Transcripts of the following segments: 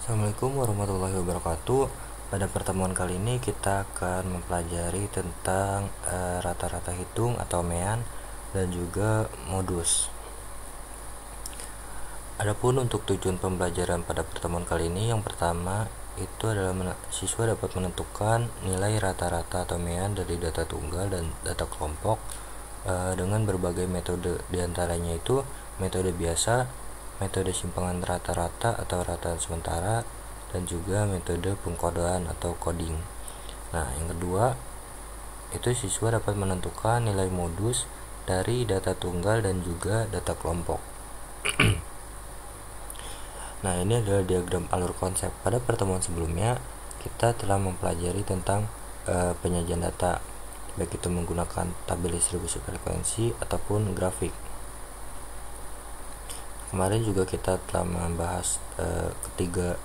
Assalamualaikum warahmatullahi wabarakatuh. Pada pertemuan kali ini kita akan mempelajari tentang rata-rata hitung atau mean dan juga modus. Adapun untuk tujuan pembelajaran pada pertemuan kali ini, yang pertama itu adalah siswa dapat menentukan nilai rata-rata atau mean dari data tunggal dan data kelompok dengan berbagai metode. Di antaranya itu metode biasa, metode simpangan rata-rata atau rataan sementara, dan juga metode pengkodean atau coding. Nah, yang kedua itu siswa dapat menentukan nilai modus dari data tunggal dan juga data kelompok. Nah, ini adalah diagram alur konsep. Pada pertemuan sebelumnya kita telah mempelajari tentang penyajian data, baik itu menggunakan tabel distribusi frekuensi ataupun grafik. Kemarin juga kita telah membahas ketiga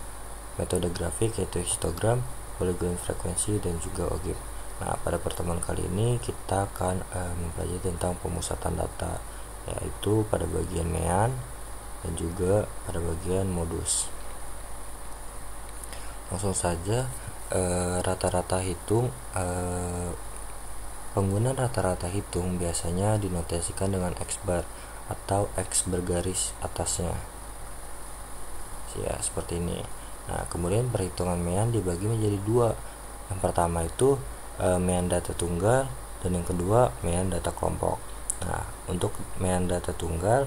metode grafik, yaitu histogram, polygon frekuensi, dan juga OGIF. Nah, pada pertemuan kali ini kita akan mempelajari tentang pemusatan data, yaitu pada bagian mean dan juga pada bagian modus. Langsung saja, rata-rata hitung. Penggunaan rata-rata hitung biasanya dinotasikan dengan X bar atau X bergaris atasnya, ya seperti ini. Nah, kemudian perhitungan mean dibagi menjadi dua. Yang pertama itu mean data tunggal, dan yang kedua mean data kelompok. Nah, untuk mean data tunggal,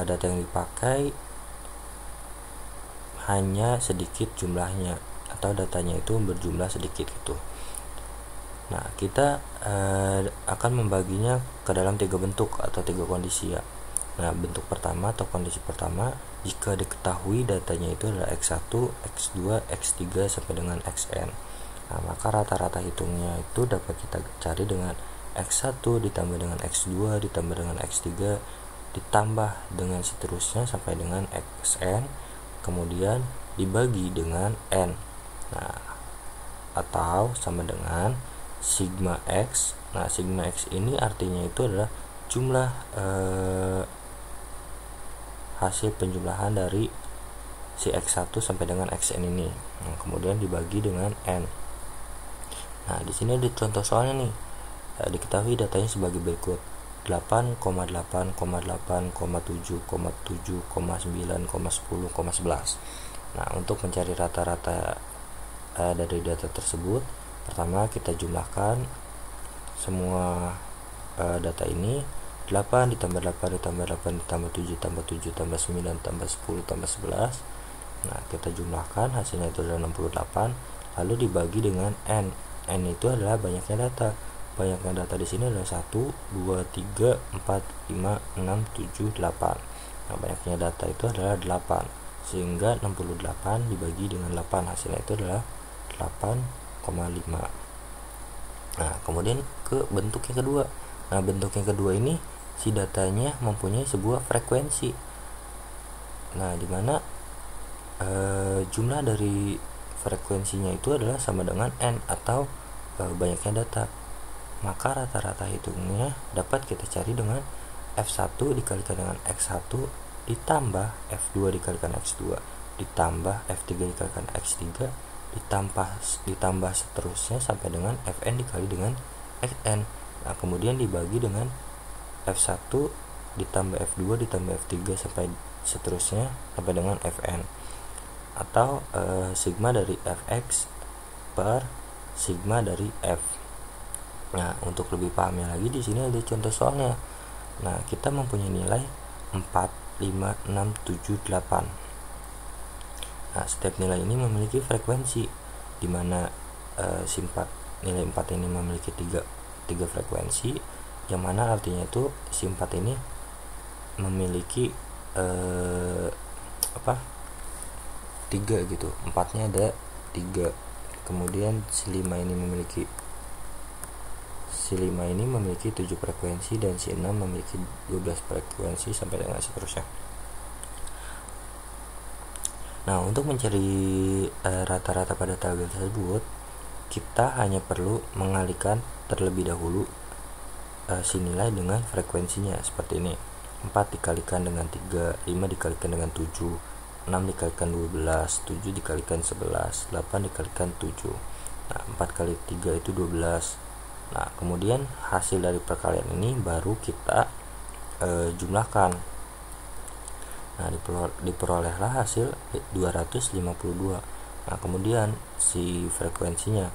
data yang dipakai hanya sedikit jumlahnya, atau datanya itu berjumlah sedikit gitu. Nah, kita akan membaginya ke dalam tiga bentuk atau tiga kondisi, ya. Nah, bentuk pertama atau kondisi pertama, jika diketahui datanya itu adalah X1, X2, X3 sampai dengan Xn. Nah, maka rata-rata hitungnya itu dapat kita cari dengan X1 ditambah dengan X2 ditambah dengan X3 ditambah dengan seterusnya sampai dengan Xn, kemudian dibagi dengan N. Nah, atau sama dengan sigma X. Nah, sigma X ini artinya itu adalah jumlah hasil penjumlahan dari si X1 sampai dengan Xn ini. Nah, kemudian dibagi dengan N. Nah, di sini ada contoh soalnya nih. Diketahui datanya sebagai berikut: 8,8,8,7,7,9,10,11. Nah, untuk mencari rata-rata dari data tersebut, pertama kita jumlahkan semua data ini. 8 ditambah 8 ditambah 8 ditambah 7 tambah 7 tambah 9 tambah 10 tambah 11. Nah, kita jumlahkan, hasilnya itu adalah 68, lalu dibagi dengan N. N itu adalah banyaknya data. Banyaknya data di sini adalah 1, 2, 3, 4, 5, 6, 7, 8. Nah, banyaknya data itu adalah 8. Sehingga 68 dibagi dengan 8, hasilnya itu adalah 8,5. Nah, kemudian ke bentuk yang kedua. Nah, bentuk yang kedua ini si datanya mempunyai sebuah frekuensi. Nah, dimana jumlah dari frekuensinya itu adalah sama dengan N atau banyaknya data. Maka rata-rata hitungnya dapat kita cari dengan F1 dikalikan dengan X1 ditambah F2 dikalikan X2 ditambah F3 dikalikan X3 ditambah seterusnya sampai dengan Fn dikali dengan Xn. Nah, kemudian dibagi dengan F1 ditambah F2 ditambah F3 sampai seterusnya sampai dengan Fn, atau sigma dari Fx per sigma dari F. Nah, untuk lebih pahamnya lagi, di sini ada contoh soalnya. Nah, kita mempunyai nilai 4, 5, 6, 7, 8. Nah, setiap nilai ini memiliki frekuensi, di mana nilai 4 ini memiliki 3 frekuensi, yang mana artinya itu si 4 ini memiliki 3 gitu. 4-nya ada 3. Kemudian si 5 ini memiliki 7 frekuensi, dan si 6 memiliki 12 frekuensi sampai dengan seterusnya. Nah, untuk mencari rata-rata pada tabel tersebut, kita hanya perlu mengalihkan terlebih dahulu si nilai dengan frekuensinya seperti ini. 4 dikalikan dengan 3, 5 dikalikan dengan 7, 6 dikalikan 12, 7 dikalikan 11, 8 dikalikan 7. Nah, 4 kali 3 itu 12. Nah, kemudian hasil dari perkalian ini baru kita jumlahkan. Nah, diperolehlah hasil 252. Nah, kemudian si frekuensinya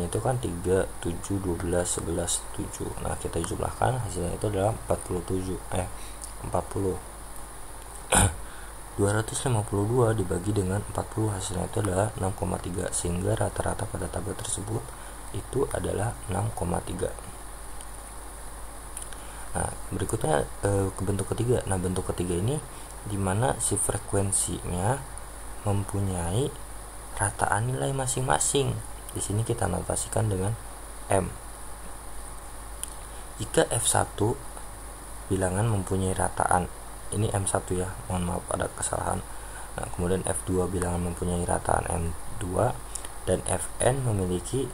itu kan 3, 7, 12, 11, 7. Nah, kita jumlahkan hasilnya itu adalah 40. 252 dibagi dengan 40 hasilnya itu adalah 6,3, sehingga rata-rata pada tabel tersebut itu adalah 6,3. Nah, berikutnya ke bentuk ketiga. Nah, bentuk ketiga ini dimana si frekuensinya mempunyai rataan nilai masing-masing. Di sini kita notasikan dengan M. Jika F1 bilangan mempunyai rataan, ini M1 ya, mohon maaf ada kesalahan. Nah, kemudian F2 bilangan mempunyai rataan M2 dan Fn memiliki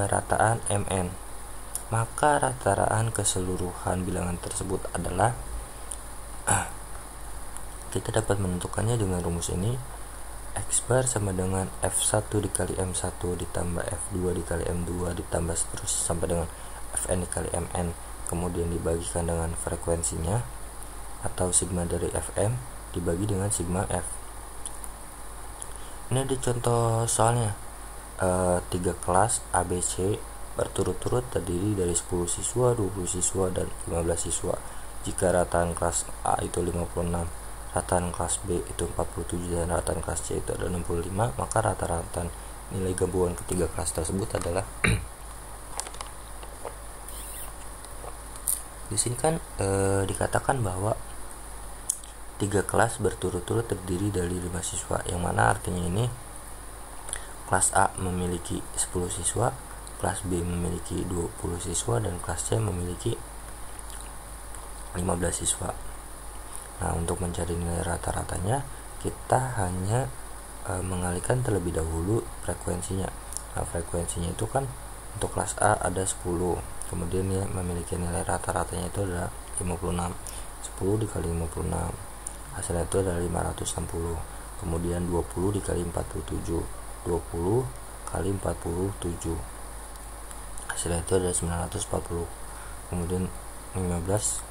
rataan Mn. Maka rataan keseluruhan bilangan tersebut adalah kita dapat menentukannya dengan rumus ini. X bar sama dengan F1 dikali M1 ditambah F2 dikali M2 ditambah seterusnya sampai dengan Fn dikali Mn, kemudian dibagikan dengan frekuensinya atau sigma dari Fm dibagi dengan sigma F. Ini ada contoh soalnya. 3 kelas ABC berturut-turut terdiri dari 10 siswa, 20 siswa, dan 15 siswa. Jika rataan kelas A itu 56, rataan kelas B itu 47, dan rataan kelas C itu ada 65, maka rata-rata nilai gabungan ketiga kelas tersebut adalah di sini kan dikatakan bahwa 3 kelas berturut-turut terdiri dari 5 siswa, yang mana artinya ini kelas A memiliki 10 siswa, kelas B memiliki 20 siswa, dan kelas C memiliki 15 siswa. Nah, untuk mencari nilai rata-ratanya kita hanya mengalihkan terlebih dahulu frekuensinya. Nah, frekuensinya itu kan untuk kelas A ada 10, kemudian dia memiliki nilai rata-ratanya itu adalah 56. 10 dikali 56 hasilnya itu adalah 560. Kemudian 20 dikali 47, 20 kali 47 hasilnya itu adalah 940. Kemudian 15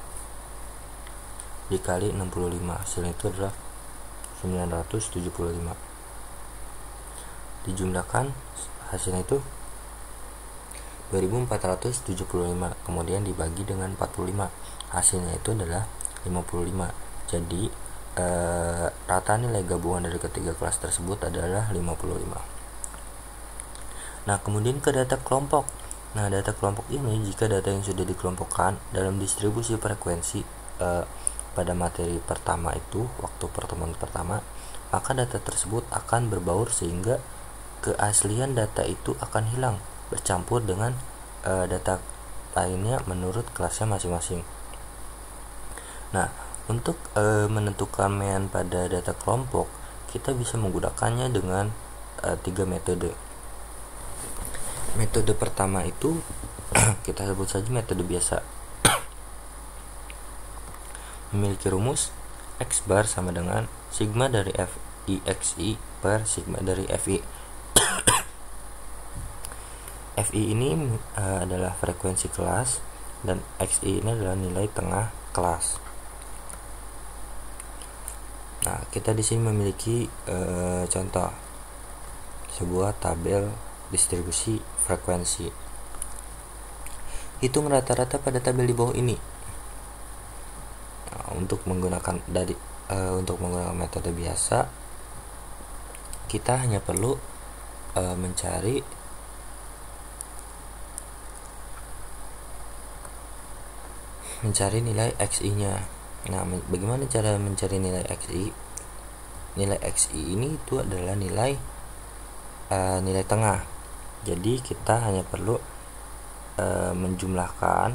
dikali 65 hasilnya itu adalah 975. Dijumlahkan hasilnya itu 2475, kemudian dibagi dengan 45 hasilnya itu adalah 55. Jadi rata nilai gabungan dari ketiga kelas tersebut adalah 55. Nah, kemudian ke data kelompok. Nah, data kelompok ini jika data yang sudah dikelompokkan dalam distribusi frekuensi pada materi pertama itu waktu pertemuan pertama, maka data tersebut akan berbaur sehingga keaslian data itu akan hilang bercampur dengan data lainnya menurut kelasnya masing-masing. Nah, untuk menentukan mean pada data kelompok, kita bisa menggunakannya dengan 3 metode. Metode pertama itu kita sebut saja metode biasa. Memiliki rumus X bar sama dengan sigma dari FIXI per sigma dari FI. FI ini adalah frekuensi kelas dan XI ini adalah nilai tengah kelas. Nah, kita di sini memiliki contoh sebuah tabel distribusi frekuensi. Hitung rata-rata pada tabel di bawah ini. Nah, untuk menggunakan metode biasa, kita hanya perlu mencari nilai XI-nya. Nah, bagaimana cara mencari nilai XI? Nilai XI ini itu adalah nilai tengah. Jadi kita hanya perlu menjumlahkan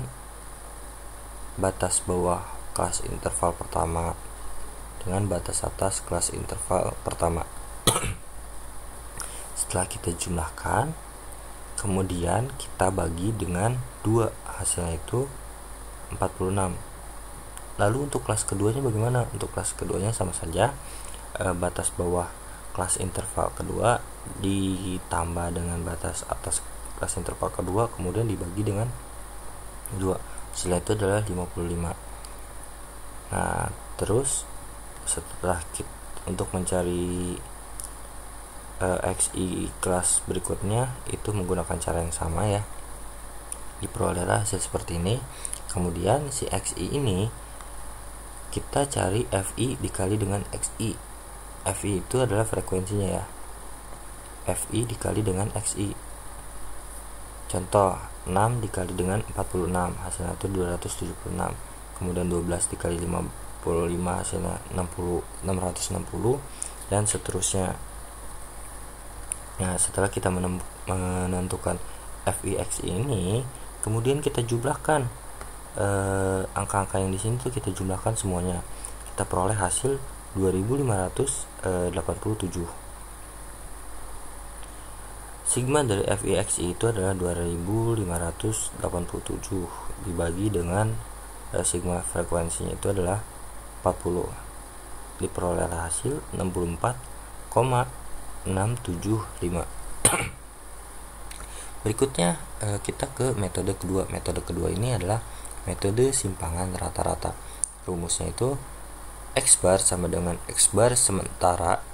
batas bawah kelas interval pertama dengan batas atas kelas interval pertama. Setelah kita jumlahkan, kemudian kita bagi dengan 2, hasilnya itu 46. Lalu untuk kelas keduanya bagaimana? Untuk kelas keduanya sama saja, batas bawah kelas interval kedua ditambah dengan batas atas kelas interval kedua, kemudian dibagi dengan 2. Setelah itu adalah 55. Nah, terus setelah untuk mencari XI kelas berikutnya itu menggunakan cara yang sama ya. Diperolehlah hasil seperti ini. Kemudian si XI ini kita cari FI dikali dengan XI. FI itu adalah frekuensinya ya. FI dikali dengan XI. Contoh, 6 dikali dengan 46 hasilnya itu 276. Kemudian 12 dikali 55 hasilnya 660 dan seterusnya. Nah, setelah kita menentukan FI/XI ini, kemudian kita jumlahkan angka-angka yang di sini tuh kita jumlahkan semuanya. Kita peroleh hasil 2587. Sigma dari FI/XI itu adalah 2587 dibagi dengan sigma frekuensinya itu adalah 40. Diperoleh hasil 64,675. Berikutnya kita ke metode kedua. Metode kedua ini adalah metode simpangan rata-rata. Rumusnya itu X bar sama dengan X bar sementara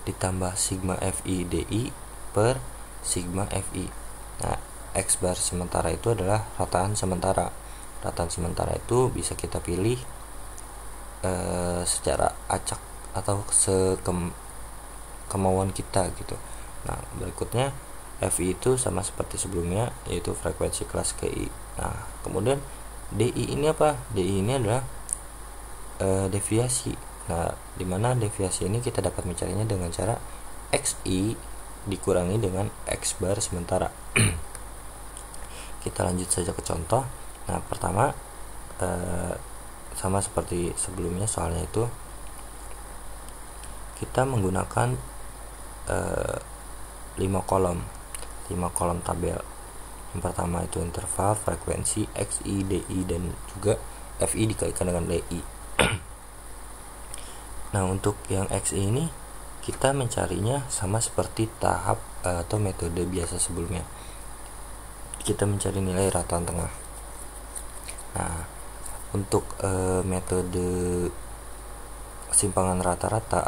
ditambah sigma FI DI per sigma FI. Nah, X bar sementara itu adalah rataan sementara. Rataan sementara itu bisa kita pilih secara acak atau kemauan kita gitu. Nah, berikutnya FI itu sama seperti sebelumnya, yaitu frekuensi kelas KI. Nah, kemudian DI ini apa? DI ini adalah deviasi. Nah, dimana deviasi ini kita dapat mencarinya dengan cara XI dikurangi dengan X bar sementara. Kita lanjut saja ke contoh. Nah, pertama sama seperti sebelumnya, soalnya itu kita menggunakan 5 kolom tabel. Yang pertama itu interval, frekuensi, XI, DI, dan juga FI dikalikan dengan DI. Nah, untuk yang XI ini kita mencarinya sama seperti tahap atau metode biasa sebelumnya. Kita mencari nilai rataan tengah. Nah, untuk metode simpangan rata-rata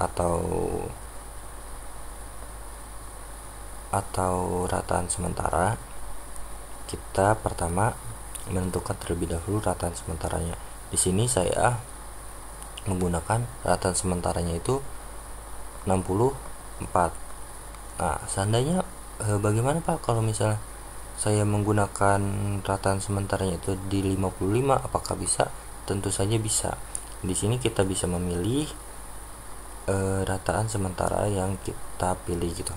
atau rataan sementara, kita pertama menentukan terlebih dahulu rataan sementaranya. Di sini saya menggunakan rataan sementaranya itu 64. Nah, seandainya bagaimana Pak kalau misalnya saya menggunakan rataan sementaranya itu di 55, apakah bisa? Tentu saja bisa. Di sini kita bisa memilih rataan sementara yang kita pilih gitu.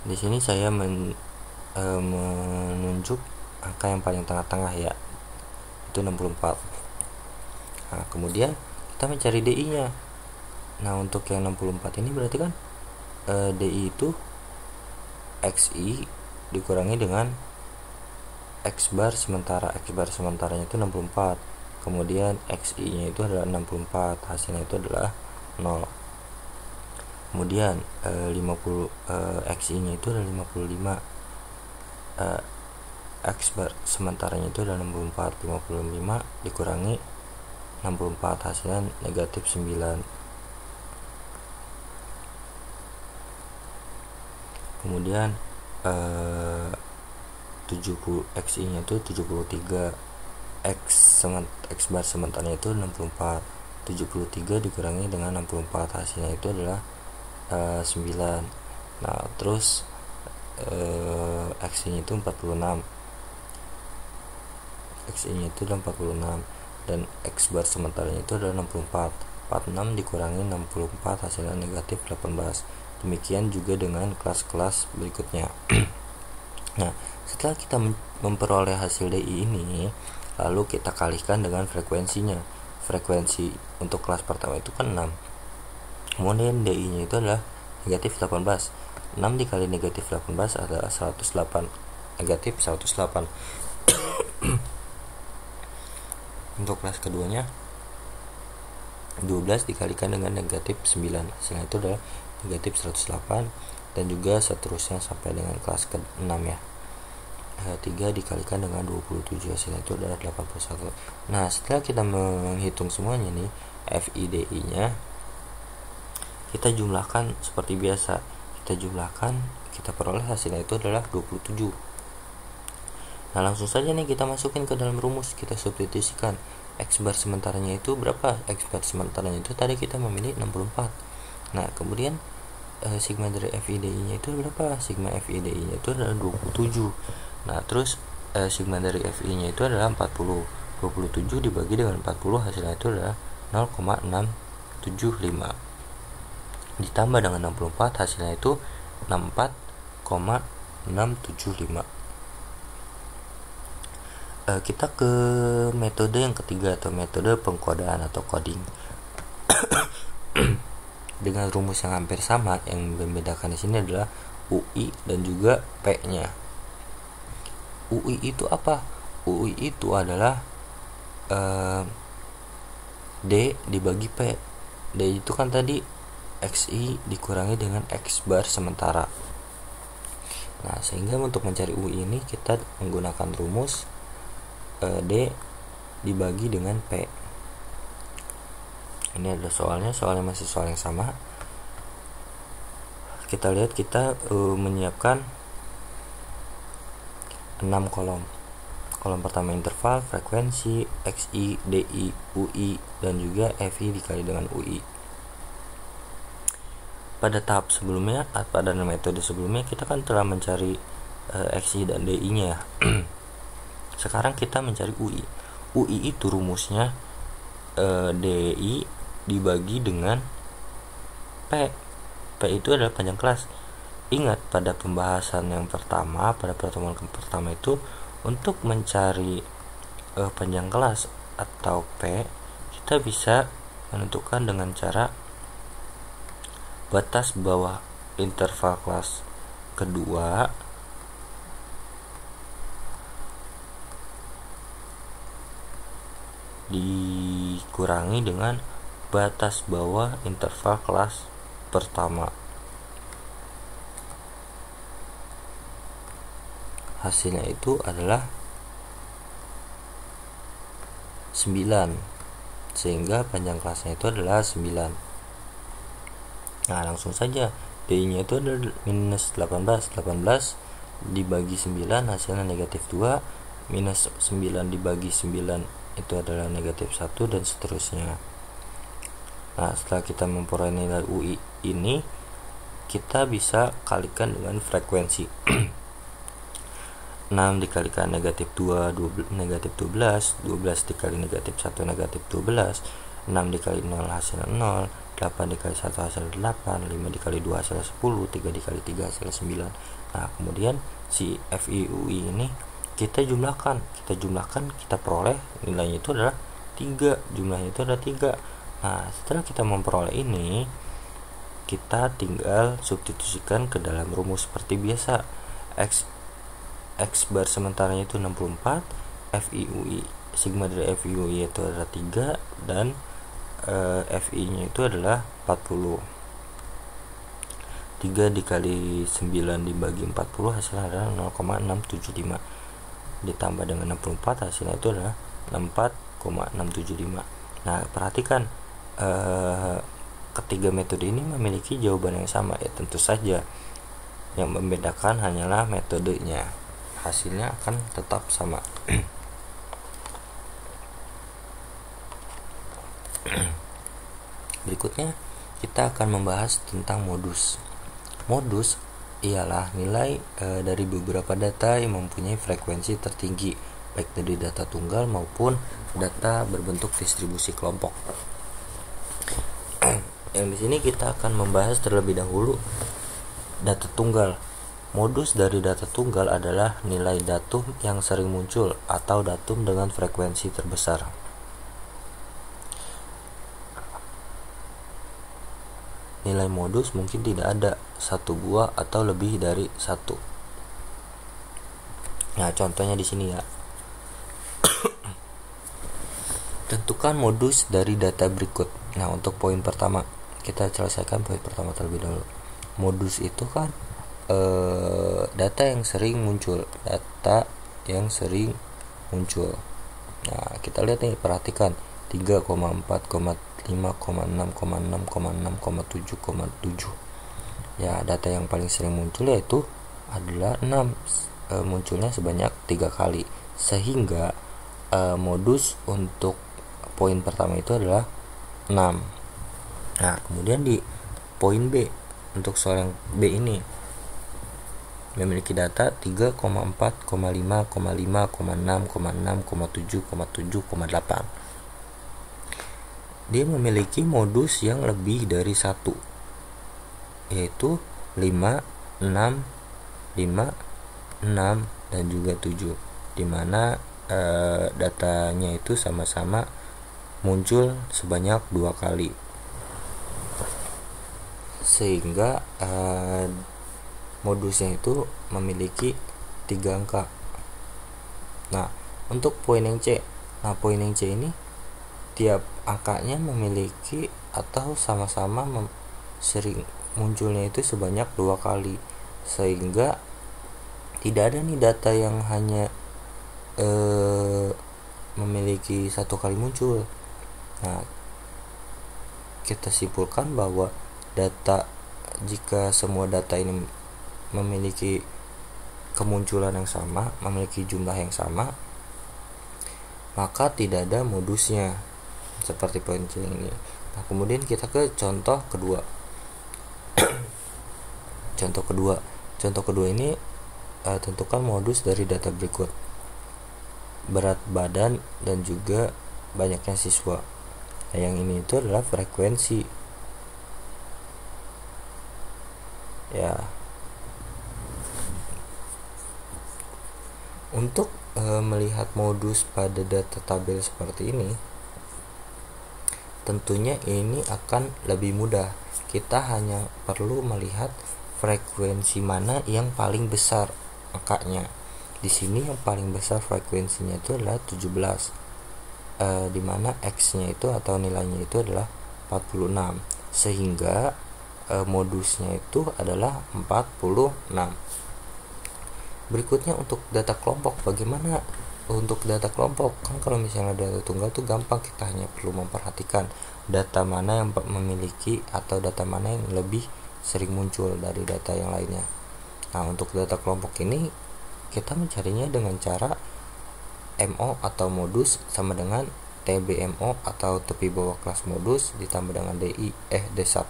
Di sini saya menunjuk angka yang paling tengah-tengah ya, itu 64. Nah, kemudian kita mencari DI-nya. Nah, untuk yang 64 ini berarti kan DI itu XI dikurangi dengan X bar sementara. X bar sementaranya itu 64. Kemudian XI-nya itu adalah 64. Hasilnya itu adalah 0. Kemudian 50 XI-nya itu adalah 55. X bar sementaranya itu adalah 64. 55 dikurangi 64 hasilnya negatif 9. Kemudian 70 XI nya itu 73. X bar sementaranya itu 64. 73 dikurangi dengan 64 hasilnya itu adalah 9. Nah, terus XI nya itu 46. XI nya itu adalah 46 dan X bar sementaranya itu adalah 64. 46 dikurangi 64 hasilnya negatif 18. Demikian juga dengan kelas-kelas berikutnya. Nah, setelah kita memperoleh hasil DI ini, lalu kita kalikan dengan frekuensinya. Frekuensi untuk kelas pertama itu kan 6. Kemudian DI nya itu adalah negatif 18. 6 dikali negatif 18 adalah 108. Negatif 108. Untuk kelas keduanya 12 dikalikan dengan negatif 9, hasilnya itu adalah negatif 108, dan juga seterusnya sampai dengan kelas ke-6 ya. 3 dikalikan dengan 27, hasilnya itu adalah 81. Nah, setelah kita menghitung semuanya nih, FIDI nya kita jumlahkan seperti biasa. Kita jumlahkan, kita peroleh hasilnya itu adalah 27. Nah, langsung saja nih kita masukin ke dalam rumus, kita substitusikan. X bar sementaranya itu berapa? X bar sementaranya itu tadi kita memilih 64. Nah, kemudian sigma dari FIDI nya itu berapa? Sigma FIDI nya itu adalah 27. Nah, terus sigma dari FI nya itu adalah 40. 27 dibagi dengan 40, hasilnya itu adalah 0,675. Ditambah dengan 64, hasilnya itu 64,675. Kita ke metode yang ketiga, atau metode pengkodaan atau coding. Dengan rumus yang hampir sama, yang membedakan di sini adalah UI dan juga P-nya. UI itu apa? UI itu adalah D dibagi P. D itu kan tadi XI dikurangi dengan X bar sementara. Nah, sehingga untuk mencari UI ini kita menggunakan rumus D dibagi dengan P. Ini adalah soalnya masih soal yang sama. Kita lihat, kita menyiapkan 6 kolom. Kolom pertama interval, frekuensi, XI, DI, UI, dan juga FI dikali dengan UI. Pada tahap sebelumnya, pada metode sebelumnya, kita kan telah mencari XI dan DI nya. Sekarang kita mencari UI. UI itu rumusnya DI dibagi dengan P. P itu adalah panjang kelas. Ingat, pada pembahasan yang pertama, pada pertemuan pertama itu, untuk mencari panjang kelas atau P, kita bisa menentukan dengan cara batas bawah interval kelas kedua dikurangi dengan batas bawah interval kelas pertama. Hasilnya itu adalah 9, sehingga panjang kelasnya itu adalah 9. Nah, langsung saja D nya itu adalah minus 18. 18 dibagi 9 hasilnya negatif 2, minus 9 dibagi 9 itu adalah negatif 1, dan seterusnya. Nah, setelah kita memperoleh nilai UI ini, kita bisa kalikan dengan frekuensi. 6 dikalikan negatif 2, negatif 12, 12 dikali negatif 1, negatif 12, 6 dikali 0 hasilnya 0, 8 dikali 1 hasilnya 8, 5 dikali 2 hasilnya 10, 3 dikali 3 hasilnya 9. Nah, kemudian si FIUI ini kita jumlahkan, kita peroleh nilainya itu adalah 3, jumlahnya itu adalah 3. Nah, setelah kita memperoleh ini, kita tinggal substitusikan ke dalam rumus seperti biasa. X bar sementaranya itu 64, FIUI, sigma dari FIUI itu adalah 3, dan FI nya itu adalah 40. 3 dikali 9 dibagi 40 hasilnya adalah 0,675, ditambah dengan 64 hasilnya itu adalah 64,675. Nah, perhatikan, ketiga metode ini memiliki jawaban yang sama ya, tentu saja yang membedakan hanyalah metodenya, hasilnya akan tetap sama. Berikutnya kita akan membahas tentang modus. Modus ialah nilai dari beberapa data yang mempunyai frekuensi tertinggi, baik dari data tunggal maupun data berbentuk distribusi kelompok. Yang di sini kita akan membahas terlebih dahulu data tunggal. Modus dari data tunggal adalah nilai datum yang sering muncul atau datum dengan frekuensi terbesar. Nilai modus mungkin tidak ada, satu buah atau lebih dari satu. Nah, contohnya di sini ya. Tentukan modus dari data berikut. Nah, untuk poin pertama, kita selesaikan poin pertama terlebih dahulu. Modus itu kan data yang sering muncul, Nah, kita lihat nih, perhatikan 3, 4, 5, 6, 6, 6, 7. Ya, data yang paling sering muncul yaitu adalah 6, munculnya sebanyak 3 kali. Sehingga modus untuk poin pertama itu adalah 6. Nah, kemudian di poin B, untuk soal yang B ini memiliki data 3, 4, 5, 5, 6, 6, 7, 7,8. Dia memiliki modus yang lebih dari 1, yaitu 5, 6, 5, 6, dan juga 7, dimana datanya itu sama-sama muncul sebanyak 2 kali, sehingga modusnya itu memiliki 3 angka. Nah, untuk poin yang C, ini tiap angkanya memiliki atau sama-sama sering munculnya itu sebanyak 2 kali, sehingga tidak ada nih data yang hanya memiliki 1 kali muncul. Nah, kita simpulkan bahwa jika semua data ini memiliki kemunculan yang sama, memiliki jumlah yang sama, maka tidak ada modusnya, seperti poin C ini. Nah, kemudian kita ke contoh kedua. Contoh kedua ini, tentukan modus dari data berikut: berat badan dan juga banyaknya siswa. Nah, yang ini itu adalah frekuensi. Ya, untuk melihat modus pada data tabel seperti ini, tentunya ini akan lebih mudah. Kita hanya perlu melihat frekuensi mana yang paling besar angkanya. Di sini yang paling besar frekuensinya itu adalah 17, di mana X-nya itu atau nilainya itu adalah 46, sehingga modusnya itu adalah 46. Berikutnya untuk data kelompok. Bagaimana untuk data kelompok? Kan kalau misalnya data tunggal itu gampang, kita hanya perlu memperhatikan data mana yang memiliki atau data mana yang lebih sering muncul dari data yang lainnya. Nah, untuk data kelompok ini kita mencarinya dengan cara MO atau modus sama dengan TBMO atau tepi bawah kelas modus ditambah dengan D1.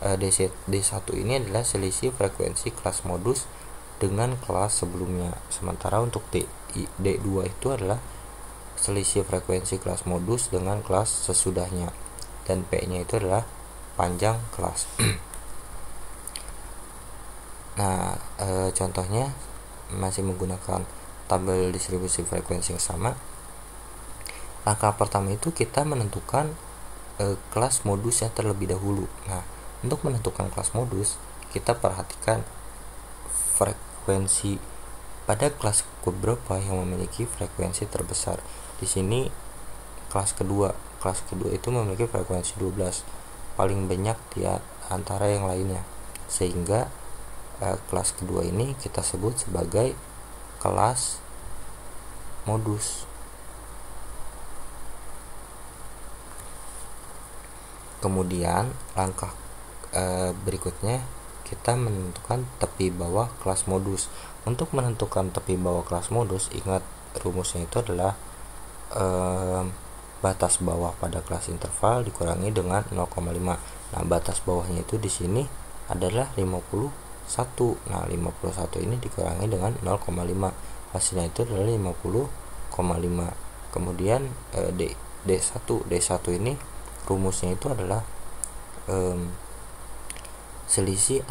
D1 ini adalah selisih frekuensi kelas modus dengan kelas sebelumnya. Sementara untuk D2 itu adalah selisih frekuensi kelas modus dengan kelas sesudahnya, dan P-nya itu adalah panjang kelas. Nah, contohnya masih menggunakan tabel distribusi frekuensi yang sama. Langkah pertama itu kita menentukan kelas modus yang terlebih dahulu. Nah, untuk menentukan kelas modus, kita perhatikan frekuensi pada kelas berapa yang memiliki frekuensi terbesar. Di sini kelas kedua itu memiliki frekuensi 12, paling banyak di antara yang lainnya, sehingga kelas kedua ini kita sebut sebagai kelas modus. Kemudian langkah berikutnya kita menentukan tepi bawah kelas modus. Untuk menentukan tepi bawah kelas modus, ingat rumusnya itu adalah batas bawah pada kelas interval dikurangi dengan 0,5. Nah, batas bawahnya itu di sini adalah 51. Nah, 51 ini dikurangi dengan 0,5. Hasilnya itu adalah 50,5. Kemudian D1 ini rumusnya itu adalah selisih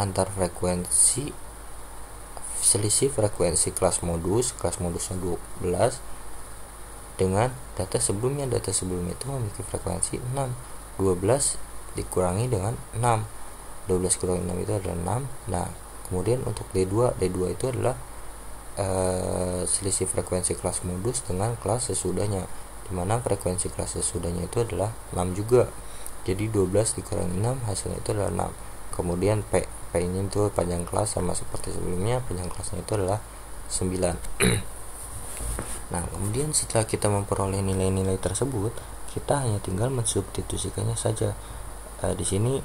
frekuensi kelas modusnya 12 dengan data sebelumnya. Data sebelumnya itu memiliki frekuensi 6. 12 dikurangi dengan 6. 12 kurangi 6 itu adalah 6. Nah, kemudian untuk D2 itu adalah selisih frekuensi kelas modus dengan kelas sesudahnya. dimana frekuensi kelas sesudahnya itu adalah 6 juga. Jadi 12 dikurangi 6 hasilnya itu adalah 6. Kemudian P ini itu panjang kelas, sama seperti sebelumnya, panjang kelasnya itu adalah 9. Nah, kemudian setelah kita memperoleh nilai-nilai tersebut, kita hanya tinggal mensubstitusikannya saja. Di sini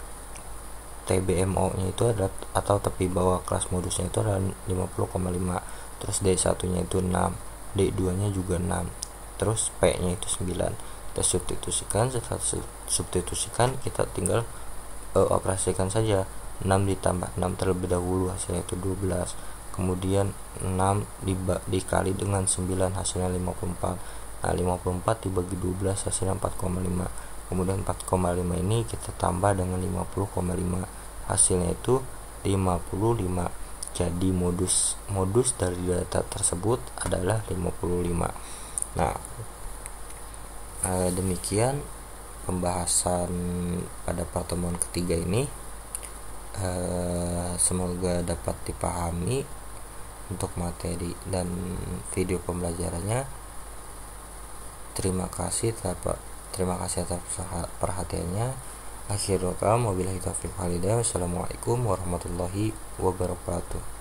TBMO-nya itu adalah, atau tepi bawah kelas modusnya itu adalah 50,5. Terus D1-nya itu 6, D2-nya juga 6. Terus P-nya itu 9. Kita substitusikan. Setelah substitusikan, kita tinggal operasikan saja. 6 ditambah 6 terlebih dahulu, hasilnya itu 12. Kemudian 6 dikali dengan 9, hasilnya 54. Nah, 54 dibagi 12 hasilnya 4,5. Kemudian 4,5 ini kita tambah dengan 50,5, hasilnya itu 55. Jadi modus dari data tersebut adalah 55. Nah, demikian pembahasan pada pertemuan ketiga ini. Semoga dapat dipahami untuk materi dan video pembelajarannya. Terima kasih atas perhatiannya. Akhirul kalam, wabillahi taufiq walhidayah. Wassalamualaikum warahmatullahi wabarakatuh.